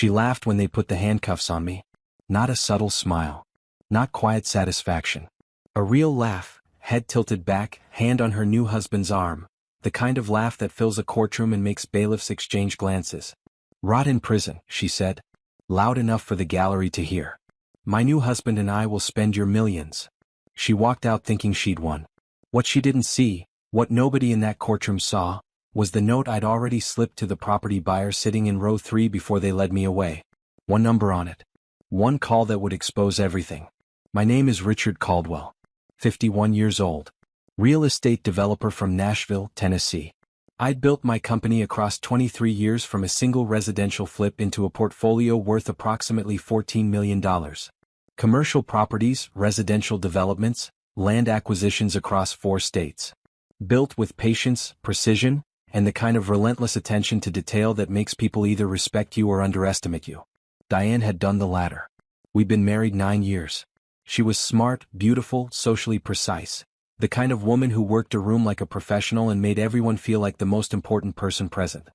She laughed when they put the handcuffs on me. Not a subtle smile. Not quiet satisfaction. A real laugh, head tilted back, hand on her new husband's arm. The kind of laugh that fills a courtroom and makes bailiffs exchange glances. "Rot in prison," she said. Loud enough for the gallery to hear. "My new husband and I will spend your millions." She walked out thinking she'd won. What she didn't see, what nobody in that courtroom saw, was the note I'd already slipped to the property buyer sitting in row 3 before they led me away. One number on it. One call that would expose everything. "My name is Richard Caldwell. 51 years old. Real estate developer from Nashville, Tennessee. I'd built my company across 23 years from a single residential flip into a portfolio worth approximately $14 million. Commercial properties, residential developments, land acquisitions across 4 states. Built with patience, precision, and the kind of relentless attention to detail that makes people either respect you or underestimate you." Diane had done the latter. We'd been married 9 years. She was smart, beautiful, socially precise. The kind of woman who worked a room like a professional and made everyone feel like the most important person present.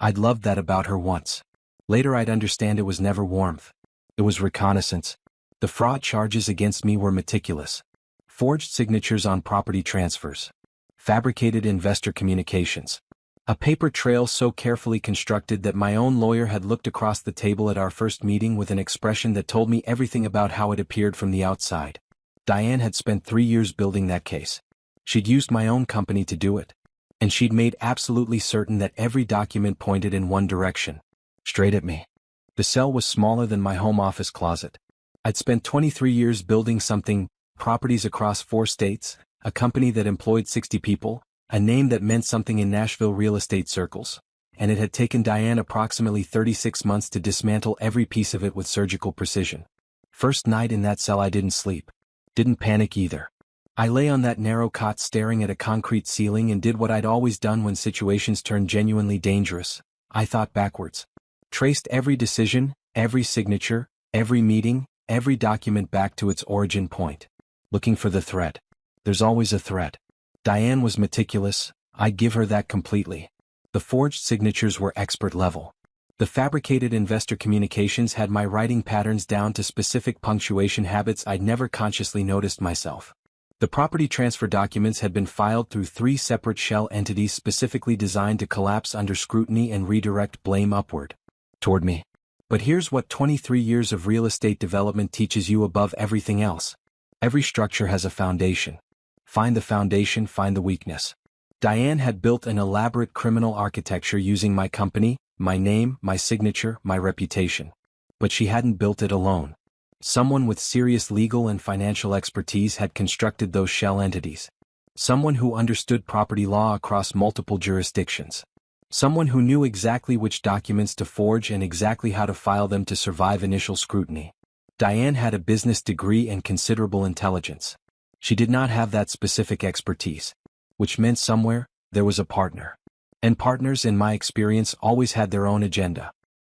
I'd loved that about her once. Later I'd understand it was never warmth. It was reconnaissance. The fraud charges against me were meticulous. Forged signatures on property transfers. Fabricated investor communications. A paper trail so carefully constructed that my own lawyer had looked across the table at our first meeting with an expression that told me everything about how it appeared from the outside. Diane had spent 3 years building that case. She'd used my own company to do it. And she'd made absolutely certain that every document pointed in one direction. Straight at me. The cell was smaller than my home office closet. I'd spent 23 years building something, properties across 4 states, a company that employed 60 people, a name that meant something in Nashville real estate circles, and it had taken Diane approximately 36 months to dismantle every piece of it with surgical precision. First night in that cell I didn't sleep. Didn't panic either. I lay on that narrow cot staring at a concrete ceiling and did what I'd always done when situations turned genuinely dangerous. I thought backwards. Traced every decision, every signature, every meeting, every document back to its origin point. Looking for the thread. There's always a thread. Diane was meticulous, I'd give her that completely. The forged signatures were expert level. The fabricated investor communications had my writing patterns down to specific punctuation habits I'd never consciously noticed myself. The property transfer documents had been filed through 3 separate shell entities specifically designed to collapse under scrutiny and redirect blame upward. Toward me. But here's what 23 years of real estate development teaches you above everything else. Every structure has a foundation. Find the foundation, find the weakness. Diane had built an elaborate criminal architecture using my company, my name, my signature, my reputation. But she hadn't built it alone. Someone with serious legal and financial expertise had constructed those shell entities. Someone who understood property law across multiple jurisdictions. Someone who knew exactly which documents to forge and exactly how to file them to survive initial scrutiny. Diane had a business degree and considerable intelligence. She did not have that specific expertise, which meant somewhere, there was a partner. And partners, in my experience, always had their own agenda.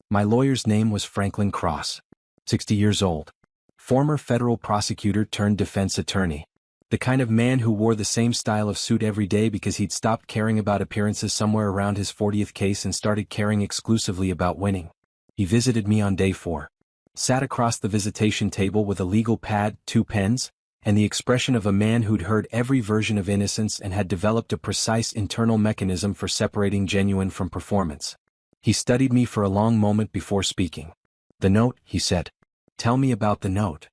My lawyer's name was Franklin Cross. 60 years old. Former federal prosecutor turned defense attorney. The kind of man who wore the same style of suit every day because he'd stopped caring about appearances somewhere around his 40th case and started caring exclusively about winning. He visited me on day 4. Sat across the visitation table with a legal pad, 2 pens, and the expression of a man who'd heard every version of innocence and had developed a precise internal mechanism for separating genuine from performance. He studied me for a long moment before speaking. "The note," he said. "Tell me about the note."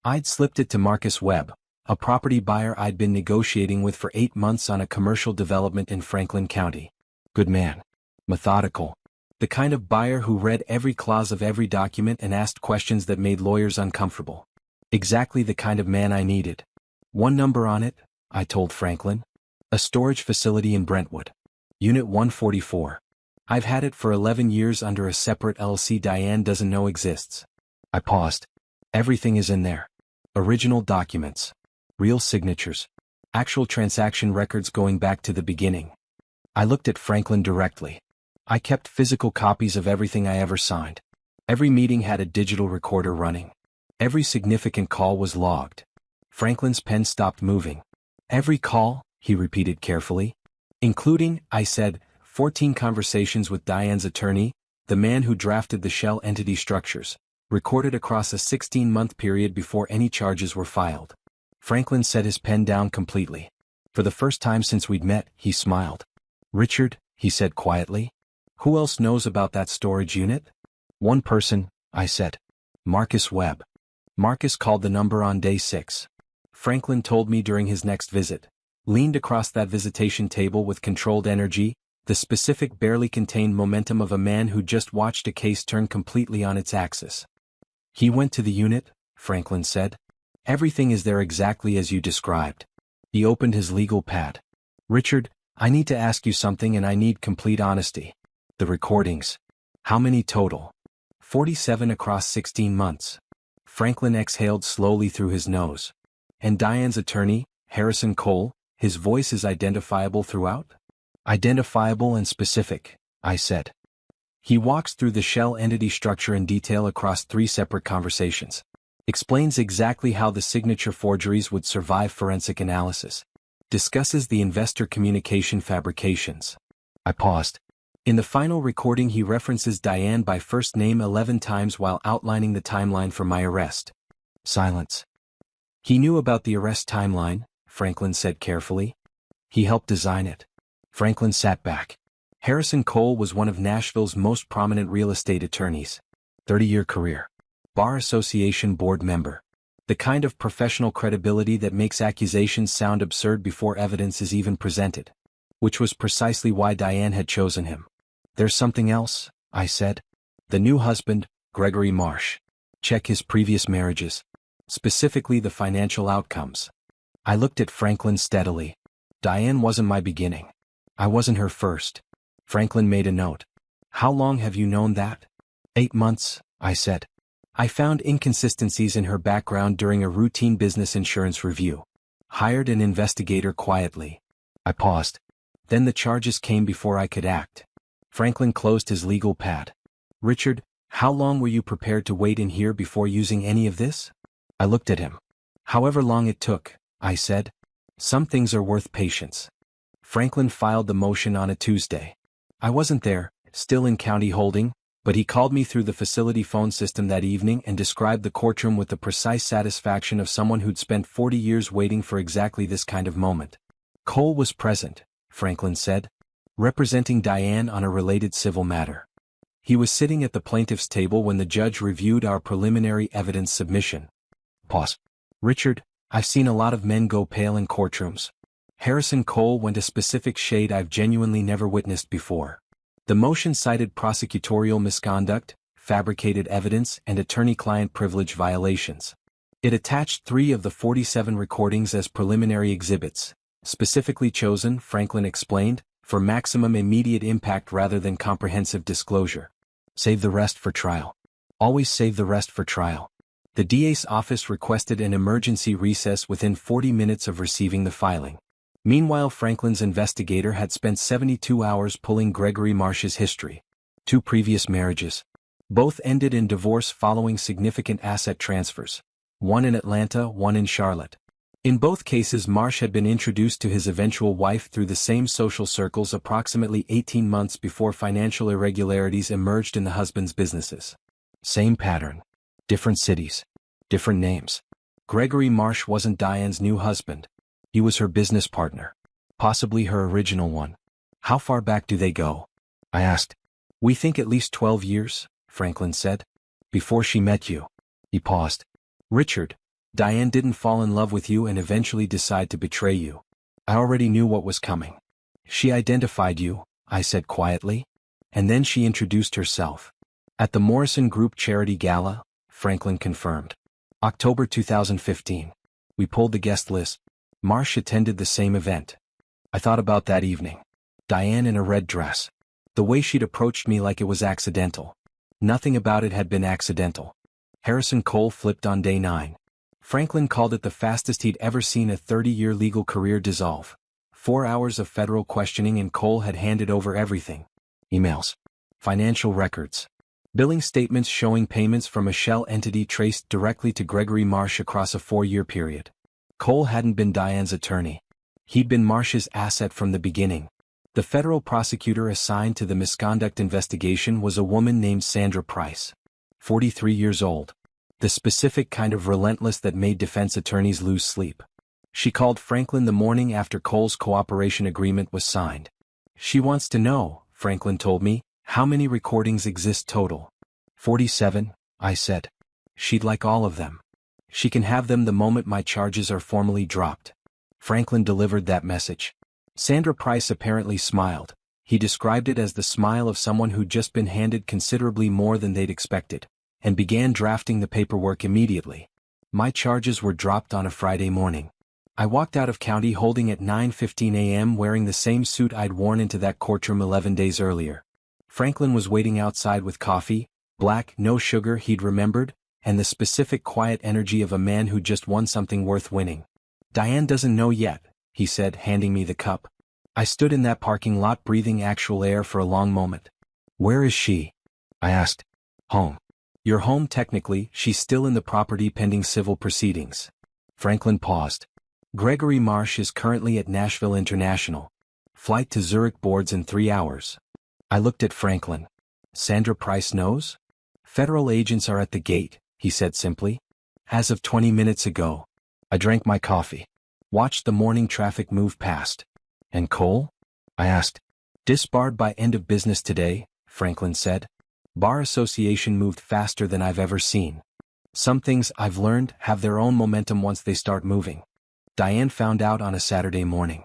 I'd slipped it to Marcus Webb, a property buyer I'd been negotiating with for 8 months on a commercial development in Franklin County. Good man. Methodical. The kind of buyer who read every clause of every document and asked questions that made lawyers uncomfortable. Exactly the kind of man I needed. One number on it, I told Franklin. A storage facility in Brentwood. Unit 144. I've had it for 11 years under a separate LLC Diane doesn't know exists. I paused. Everything is in there. Original documents. Real signatures. Actual transaction records going back to the beginning. I looked at Franklin directly. I kept physical copies of everything I ever signed. Every meeting had a digital recorder running. Every significant call was logged. Franklin's pen stopped moving. Every call, he repeated carefully. Including, I said, 14 conversations with Diane's attorney, the man who drafted the shell entity structures, recorded across a 16-month period before any charges were filed. Franklin set his pen down completely. For the first time since we'd met, he smiled. "Richard," he said quietly, "who else knows about that storage unit?" "One person," I said. "Marcus Webb." Marcus called the number on day 6. Franklin told me during his next visit. Leaned across that visitation table with controlled energy, the specific barely contained momentum of a man who just watched a case turn completely on its axis. "He went to the unit," Franklin said. "Everything is there exactly as you described." He opened his legal pad. "Richard, I need to ask you something and I need complete honesty. The recordings. How many total?" 47 across 16 months. Franklin exhaled slowly through his nose. "And Diane's attorney, Harrison Cole, his voice is identifiable throughout?" "Identifiable and specific," I said. "He walks through the shell entity structure in detail across 3 separate conversations. Explains exactly how the signature forgeries would survive forensic analysis. Discusses the investor communication fabrications." I paused. "In the final recording he references Diane by first name 11 times while outlining the timeline for my arrest." Silence. "He knew about the arrest timeline," Franklin said carefully. "He helped design it." Franklin sat back. Harrison Cole was one of Nashville's most prominent real estate attorneys. 30-year career. Bar Association board member. The kind of professional credibility that makes accusations sound absurd before evidence is even presented. Which was precisely why Diane had chosen him. "There's something else," I said. "The new husband, Gregory Marsh. Check his previous marriages. Specifically the financial outcomes." I looked at Franklin steadily. "Diane wasn't my beginning. I wasn't her first." Franklin made a note. "How long have you known that?" 8 months, I said. "I found inconsistencies in her background during a routine business insurance review. Hired an investigator quietly." I paused. "Then the charges came before I could act." Franklin closed his legal pad. "Richard, how long were you prepared to wait in here before using any of this?" I looked at him. "However long it took," I said. "Some things are worth patience." Franklin filed the motion on a Tuesday. I wasn't there, still in county holding, but he called me through the facility phone system that evening and described the courtroom with the precise satisfaction of someone who'd spent 40 years waiting for exactly this kind of moment. Cole was present, Franklin said, representing Diane on a related civil matter. He was sitting at the plaintiff's table when the judge reviewed our preliminary evidence submission. Pause. "Richard, I've seen a lot of men go pale in courtrooms. Harrison Cole went a specific shade I've genuinely never witnessed before." The motion cited prosecutorial misconduct, fabricated evidence, and attorney-client privilege violations. It attached 3 of the 47 recordings as preliminary exhibits, specifically chosen, Franklin explained, for maximum immediate impact rather than comprehensive disclosure. "Save the rest for trial. Always save the rest for trial." The DA's office requested an emergency recess within 40 minutes of receiving the filing. Meanwhile, Franklin's investigator had spent 72 hours pulling Gregory Marsh's history. 2 previous marriages. Both ended in divorce following significant asset transfers. One in Atlanta, one in Charlotte. In both cases, Marsh had been introduced to his eventual wife through the same social circles approximately 18 months before financial irregularities emerged in the husband's businesses. Same pattern. Different cities. Different names. Gregory Marsh wasn't Diane's new husband. He was her business partner. Possibly her original one. "How far back do they go?" I asked. "We think at least 12 years, Franklin said. "Before she met you." He paused. "Richard, Diane didn't fall in love with you and eventually decide to betray you. I already knew what was coming. She identified you," I said quietly. "And then she introduced herself." "At the Morrison Group Charity Gala," Franklin confirmed. "October 2015. We pulled the guest list. Marsh attended the same event." I thought about that evening. Diane in a red dress. The way she'd approached me like it was accidental. Nothing about it had been accidental. Harrison Cole flipped on day 9. Franklin called it the fastest he'd ever seen a 30-year legal career dissolve. 4 hours of federal questioning and Cole had handed over everything. Emails. Financial records. Billing statements showing payments from a shell entity traced directly to Gregory Marsh across a 4-year period. Cole hadn't been Diane's attorney. He'd been Marsh's asset from the beginning. The federal prosecutor assigned to the misconduct investigation was a woman named Sandra Price, 43 years old. The specific kind of relentless that made defense attorneys lose sleep. She called Franklin the morning after Cole's cooperation agreement was signed. She wants to know, Franklin told me, how many recordings exist total. 47, I said. She'd like all of them. She can have them the moment my charges are formally dropped. Franklin delivered that message. Sandra Price apparently smiled. He described it as the smile of someone who'd just been handed considerably more than they'd expected, and began drafting the paperwork immediately. My charges were dropped on a Friday morning. I walked out of county holding at 9:15 a.m. wearing the same suit I'd worn into that courtroom 11 days earlier. Franklin was waiting outside with coffee, black, no sugar he'd remembered, and the specific quiet energy of a man who just won something worth winning. Diane doesn't know yet, he said, handing me the cup. I stood in that parking lot breathing actual air for a long moment. Where is she? I asked. Home. You're home technically, she's still in the property pending civil proceedings. Franklin paused. Gregory Marsh is currently at Nashville International. Flight to Zurich boards in 3 hours. I looked at Franklin. Sandra Price knows? Federal agents are at the gate, he said simply. As of 20 minutes ago. I drank my coffee. Watched the morning traffic move past. And Cole? I asked. Disbarred by end of business today, Franklin said. Bar association moved faster than I've ever seen. Some things, I've learned, have their own momentum once they start moving. Diane found out on a Saturday morning.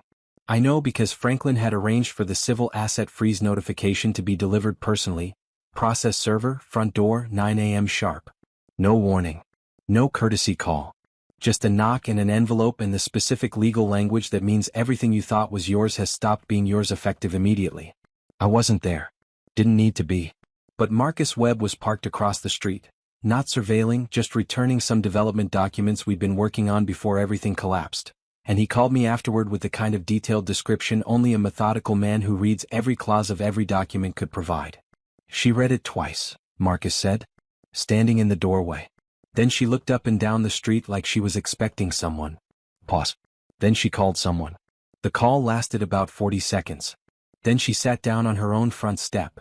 I know because Franklin had arranged for the civil asset freeze notification to be delivered personally. Process server, front door, 9 a.m. sharp. No warning. No courtesy call. Just a knock and an envelope in the specific legal language that means everything you thought was yours has stopped being yours effective immediately. I wasn't there. Didn't need to be. But Marcus Webb was parked across the street. Not surveilling, just returning some development documents we'd been working on before everything collapsed. And he called me afterward with the kind of detailed description only a methodical man who reads every clause of every document could provide. She read it twice, Marcus said, standing in the doorway. Then she looked up and down the street like she was expecting someone. Pause. Then she called someone. The call lasted about 40 seconds. Then she sat down on her own front step.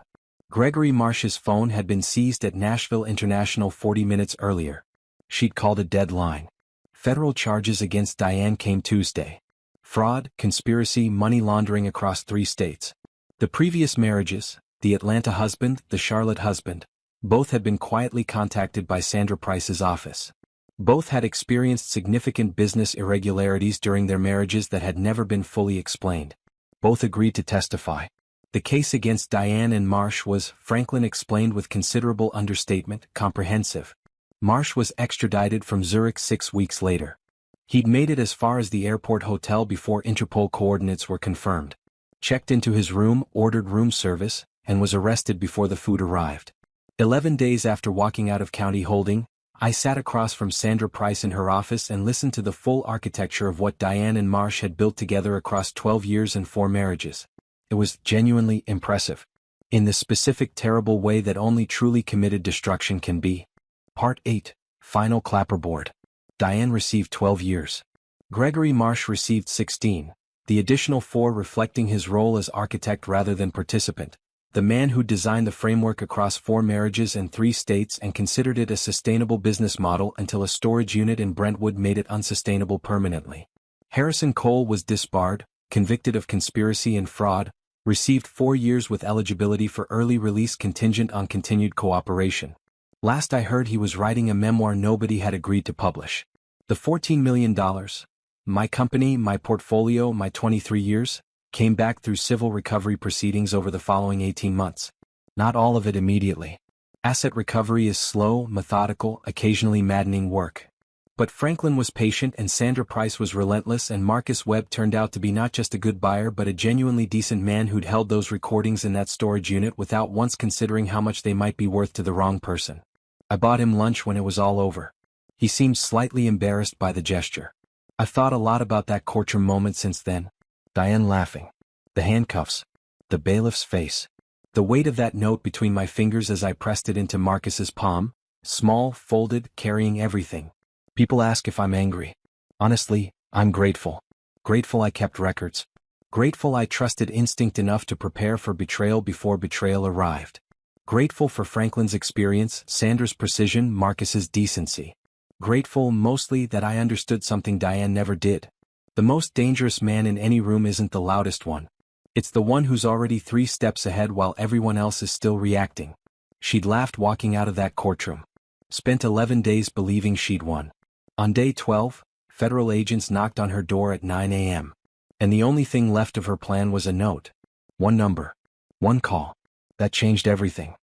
Gregory Marsh's phone had been seized at Nashville International 40 minutes earlier. She'd called a deadline. Federal charges against Diane came Tuesday. Fraud, conspiracy, money laundering across 3 states. The previous marriages, the Atlanta husband, the Charlotte husband, both had been quietly contacted by Sandra Price's office. Both had experienced significant business irregularities during their marriages that had never been fully explained. Both agreed to testify. The case against Diane and Marsh was, Franklin explained with considerable understatement, comprehensive. Marsh was extradited from Zurich 6 weeks later. He'd made it as far as the airport hotel before Interpol coordinates were confirmed. Checked into his room, ordered room service, and was arrested before the food arrived. 11 days after walking out of county holding, I sat across from Sandra Price in her office and listened to the full architecture of what Diane and Marsh had built together across 12 years and 4 marriages. It was genuinely impressive. In the specific terrible way that only truly committed destruction can be. Part 8, Final Clapperboard. Diane received 12 years. Gregory Marsh received 16, the additional 4 reflecting his role as architect rather than participant. The man who designed the framework across 4 marriages and 3 states and considered it a sustainable business model until a storage unit in Brentwood made it unsustainable permanently. Harrison Cole was disbarred, convicted of conspiracy and fraud, received 4 years with eligibility for early release contingent on continued cooperation. Last I heard he was writing a memoir nobody had agreed to publish. The $14 million, my company, my portfolio, my 23 years, came back through civil recovery proceedings over the following 18 months. Not all of it immediately. Asset recovery is slow, methodical, occasionally maddening work. But Franklin was patient and Sandra Price was relentless and Marcus Webb turned out to be not just a good buyer but a genuinely decent man who'd held those recordings in that storage unit without once considering how much they might be worth to the wrong person. I bought him lunch when it was all over. He seemed slightly embarrassed by the gesture. I've thought a lot about that courtroom moment since then. Diane laughing. The handcuffs. The bailiff's face. The weight of that note between my fingers as I pressed it into Marcus's palm. Small, folded, carrying everything. People ask if I'm angry. Honestly, I'm grateful. Grateful I kept records. Grateful I trusted instinct enough to prepare for betrayal before betrayal arrived. Grateful for Franklin's experience, Sandra's precision, Marcus's decency. Grateful mostly that I understood something Diane never did. The most dangerous man in any room isn't the loudest one. It's the one who's already 3 steps ahead while everyone else is still reacting. She'd laughed walking out of that courtroom. Spent 11 days believing she'd won. On day 12, federal agents knocked on her door at 9 a.m. And the only thing left of her plan was a note. One number. One call. That changed everything.